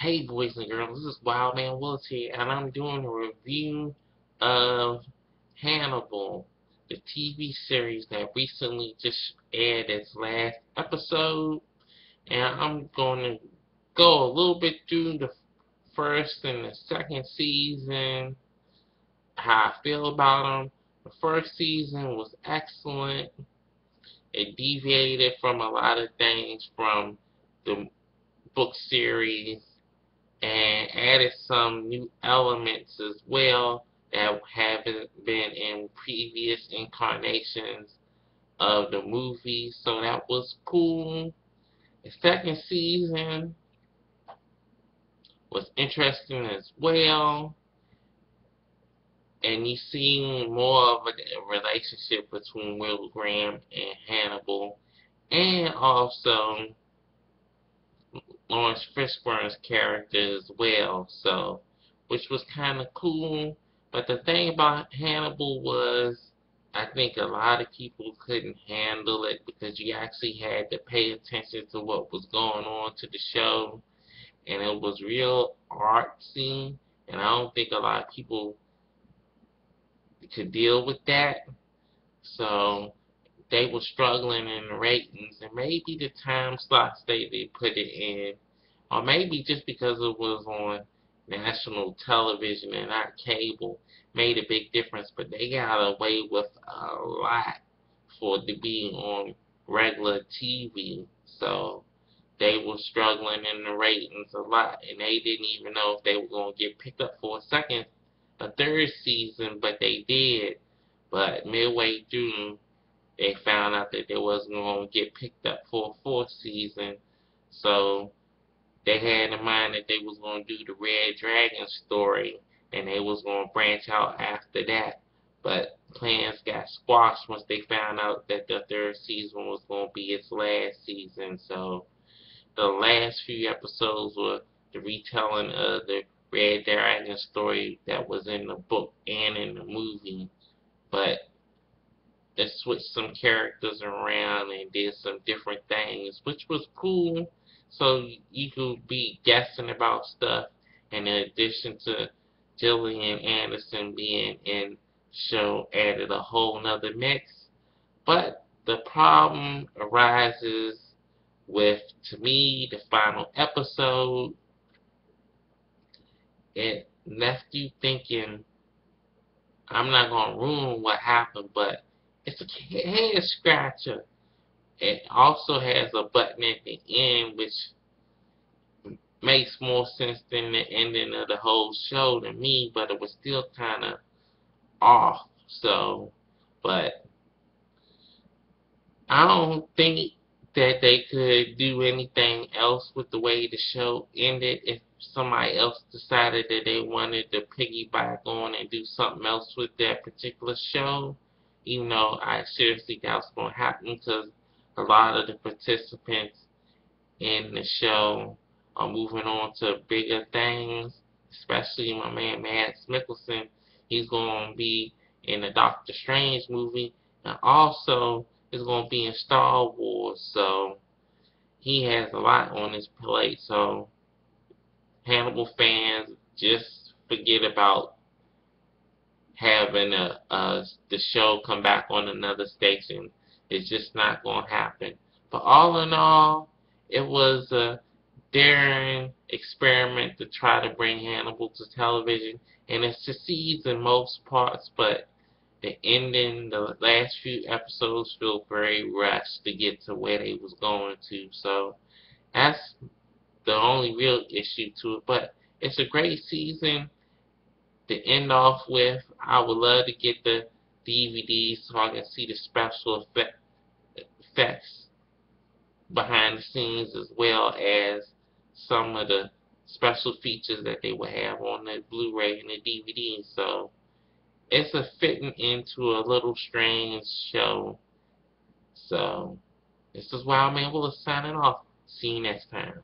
Hey boys and girls, this is Wildman Willis here, and I'm doing a review of Hannibal, the TV series that recently just aired its last episode. And I'm going to go a little bit through the first and the second season, how I feel about them. The first season was excellent. It deviated from a lot of things from the book series and added some new elements as well that haven't been in previous incarnations of the movie, so that was cool. The second season was interesting as well, and you see more of a relationship between Will Graham and Hannibal, and also Lawrence Fishburne's character as well, so which was kind of cool. But the thing about Hannibal was, I think a lot of people couldn't handle it because you actually had to pay attention to what was going on to the show, and it was real artsy, and I don't think a lot of people could deal with that. So they were struggling in the ratings, and maybe the time slots they put it in, or maybe just because it was on national television and not cable, made a big difference. But they got away with a lot for it to be on regular TV, so they were struggling in the ratings a lot, and they didn't even know if they were going to get picked up for a third season, but they did. But midway through, they found out that they wasn't going to get picked up for a fourth season, so they had in mind that they was going to do the Red Dragon story, and they was going to branch out after that. But plans got squashed once they found out that the third season was going to be its last season. So the last few episodes were the retelling of the Red Dragon story that was in the book and in the movie, but they switched some characters around and did some different things, which was cool. So you could be guessing about stuff, and in addition to Gillian Anderson being in the show, added a whole nother mix. But the problem arises with, to me, the final episode. It left you thinking, I'm not going to ruin what happened, but it's a head scratcher. It also has a button at the end, which makes more sense than the ending of the whole show to me, but it was still kind of off. So, but I don't think that they could do anything else with the way the show ended if somebody else decided that they wanted to piggyback on and do something else with that particular show. Even though I seriously doubt it's going to happen because a lot of the participants in the show are moving on to bigger things, especially my man Mads Mikkelsen. He's going to be in the Doctor Strange movie, and also is going to be in Star Wars, so he has a lot on his plate. So Hannibal fans, just forget about having the show come back on another station. It's just not going to happen. But all in all, it was a daring experiment to try to bring Hannibal to television, and it succeeds in most parts, but the ending, the last few episodes feel very rushed to get to where they was going to. So that's the only real issue to it. But it's a great season to end off with. I would love to get the DVDs so I can see the special effects behind the scenes, as well as some of the special features that they will have on the Blu-ray and the DVD. So it's a fitting into a little strange show. So this is Wildman Willis signing off. See you next time.